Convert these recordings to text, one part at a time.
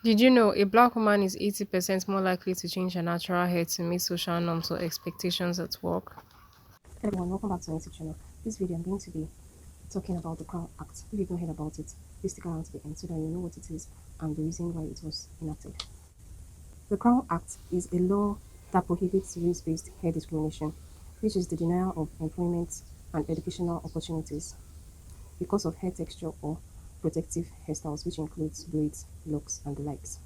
Did you know a black woman is 80% more likely to change her natural hair to meet social norms or expectations at work? Hello everyone, welcome back to my YouTube channel. This video I'm going to be talking about the Crown Act. If you've not heard about it, please stick around to the end so that you know what it is and the reason why it was enacted. The Crown Act is a law that prohibits race-based hair discrimination, which is the denial of employment and educational opportunities because of hair texture or protective hairstyles, which includes braids, locks, and the likes.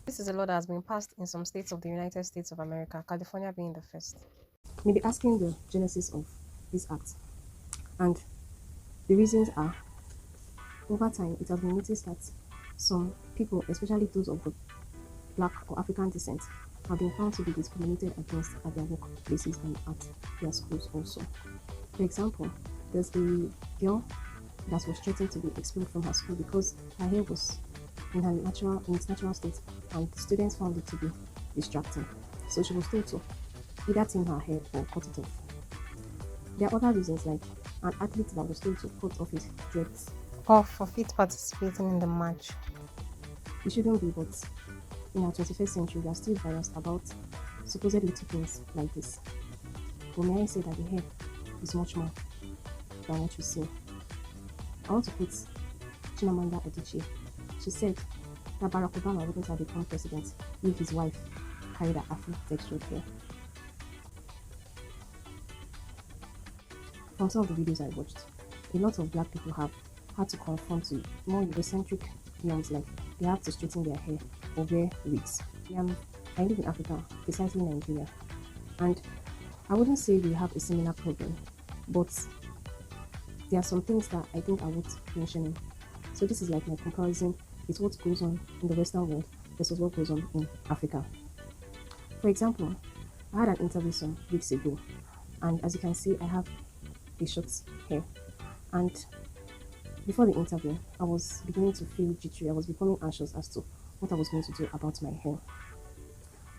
This is a law that has been passed in some states of the United States of America, California being the first. You may be asking the genesis of this act, and the reasons are: over time, it has been noticed that some people, especially those of the Black or African descent, have been found to be discriminated against at their workplaces and at their schools also. For example, there's a girl that was threatened to be expelled from her school because her hair was in its natural state, and the students found it to be distracting. So she was told to either trim her hair or cut it off. There are other reasons, like an athlete that was told to cut off his dreads. Or forfeit participating in the match. It shouldn't be, but in our 21st century, we are still biased about supposed little things like this. But may I say that the hair is much more than what you see. I want to quote Chimamanda Adichie. She said that Barack Obama wouldn't have become president if his wife carried a Afro-textured hair. From some of the videos I watched, a lot of black people have had to conform to more Eurocentric norms, like they have to straighten their hair or wear wigs. I live in Africa, precisely Nigeria, and I wouldn't say we have a similar problem, but there are some things that I think are worth mentioning. So this is like my comparison with what goes on in the Western world versus what goes on in Africa. For example, I had an interview some weeks ago, and as you can see, I have a short hair. And before the interview, I was beginning to feel jittery. I was becoming anxious as to what I was going to do about my hair.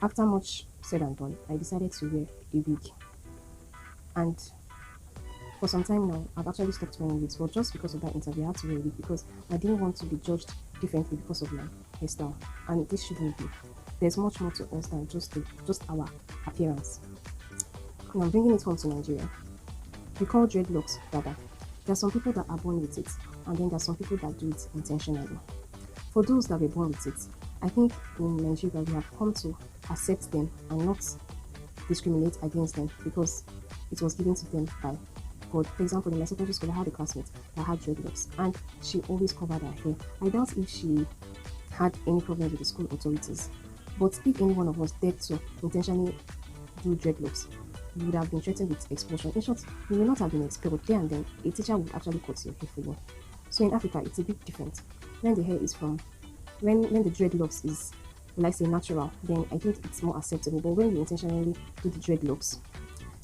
After much said and done, I decided to wear a wig. And for some time now, I've actually stopped wearing wigs. But just because of that interview, I had to wear a wig because I didn't want to be judged differently because of my hairstyle. And this shouldn't be. There's much more to us than just our appearance. Now, bringing it home to Nigeria, we call dreadlocks dada. There are some people that are born with it, and then there are some people that do it intentionally. For those that were born with it, I think in Nigeria we have come to accept them and not discriminate against them because it was given to them by God. For example, in my secondary school, I had a classmate that had dreadlocks, and she always covered her hair. I doubt if she had any problem with the school authorities, but if any one of us dared to intentionally do dreadlocks, you would have been threatened with expulsion. In short, you will not have been expelled there and then. A teacher would actually cut your hair for you. So in Africa, it's a bit different. When the hair is from, when the dreadlocks is, like say natural, then I think it's more acceptable. But when you intentionally do the dreadlocks,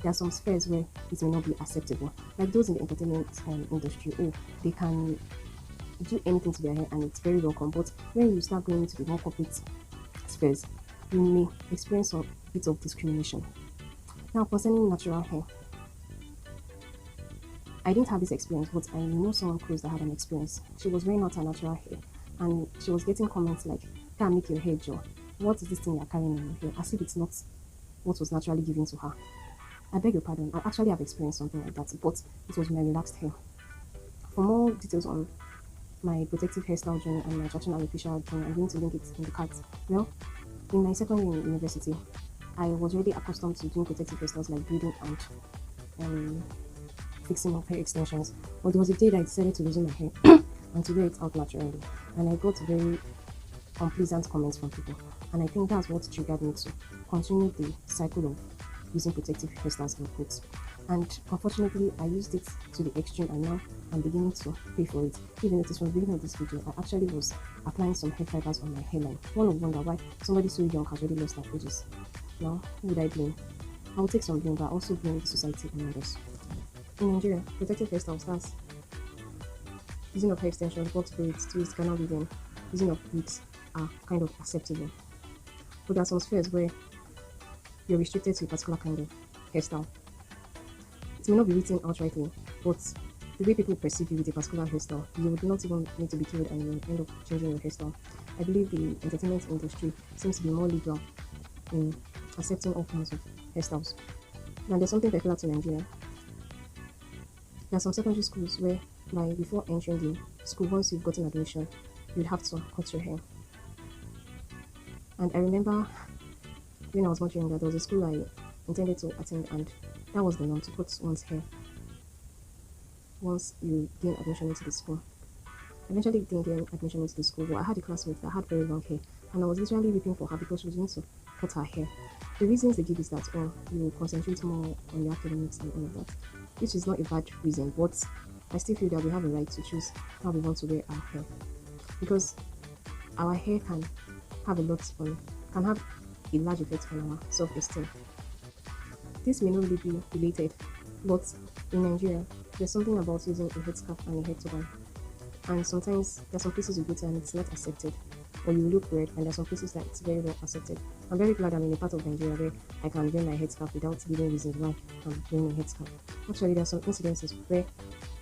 there are some spheres where it may not be acceptable. Like those in the entertainment industry, oh, they can do anything to their hair and it's very welcome. But when you start going into the more corporate spheres, you may experience a bit of discrimination. Now, concerning natural hair, I didn't have this experience, but I know someone close that had an experience. She was wearing out her natural hair, and she was getting comments like, "Can't make your hair, Joe. What is this thing you're carrying in your hair?" As if it's not what was naturally given to her. I beg your pardon. I actually have experienced something like that, but it was my relaxed hair. For more details on my protective hairstyle journey and my attraction alopecia journey, I'm going to link it in the cards. Well, in my second year in university, I was already accustomed to doing protective hairstyles like braiding and um, fixing up hair extensions. But there was a day that I decided to loosen my hair and to wear it out naturally. And I got very unpleasant comments from people. And I think that's what triggered me to continue the cycle of using protective hairstyles in quotes. And unfortunately, I used it to the extreme, and now I'm beginning to pay for it. Even notice from the beginning of this video, I actually was applying some hair fibers on my hairline. One would wonder why somebody so young has already lost their edges. Now, who would I blame? I will take some blame, but I also blame the society and others. In Nigeria, protective hairstyle starts using of hair extensions, box braids, twists, Ghana weaving, using of wigs are kind of acceptable. But there are some spheres where you're restricted to a particular kind of hairstyle. It may not be written outrightly, but the way people perceive you with a particular hairstyle, you would not even need to be told and you will end up changing your hairstyle. I believe the entertainment industry seems to be more liberal in accepting all kinds of hairstyles. Now, there's something peculiar to Nigeria. There are some secondary schools where, by before entering the school, once you've gotten admission, you'd have to cut your hair. And I remember when I was much younger, there was a school I intended to attend, and that was the norm to cut one's hair once you gain admission into the school. Eventually didn't gain admission into the school, but I had a classmate that had very long hair, and I was literally weeping for her because she was going to cut her hair. The reasons they give is that, oh, you concentrate more on your academics and all of that, which is not a bad reason, but I still feel that we have a right to choose how we want to wear our hair, because our hair can have a large effect on our self-esteem. This may not really be related, but in Nigeria, there's something about using a headscarf and a head turban, and sometimes there's some places you go to and it's not accepted, or you look weird, and there's some places that it's very well accepted. I'm very glad I'm in a part of Nigeria where I can wear my headscarf without giving reasons why I'm wearing a headscarf. Actually, there are some incidences where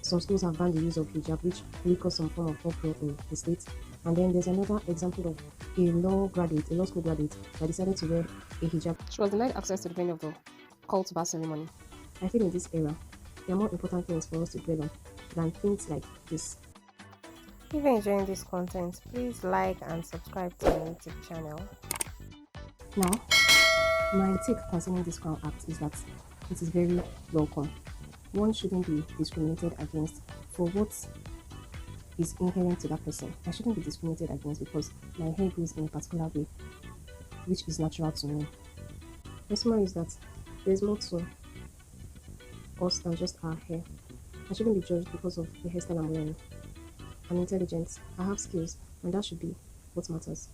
some schools have banned the use of hijab, which really caused some form of uproar in the state. And then there's another example of a law school graduate that decided to wear a hijab. She was denied access to the venue of the call to bar ceremony. I feel in this era, there are more important things for us to dwell on than things like this. If you're enjoying this content, please like and subscribe to my YouTube channel. Now, my take concerning this Crown Act is that it is very welcome. One shouldn't be discriminated against for what is inherent to that person. I shouldn't be discriminated against because my hair grows in a particular way, which is natural to me. The small is that there's more to us than just our hair. I shouldn't be judged because of the hairstyle I'm wearing. I'm intelligent, I have skills, and that should be what matters.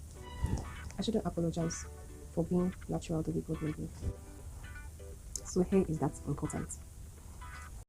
I shouldn't apologize for being natural the way God made me. So hair is that important.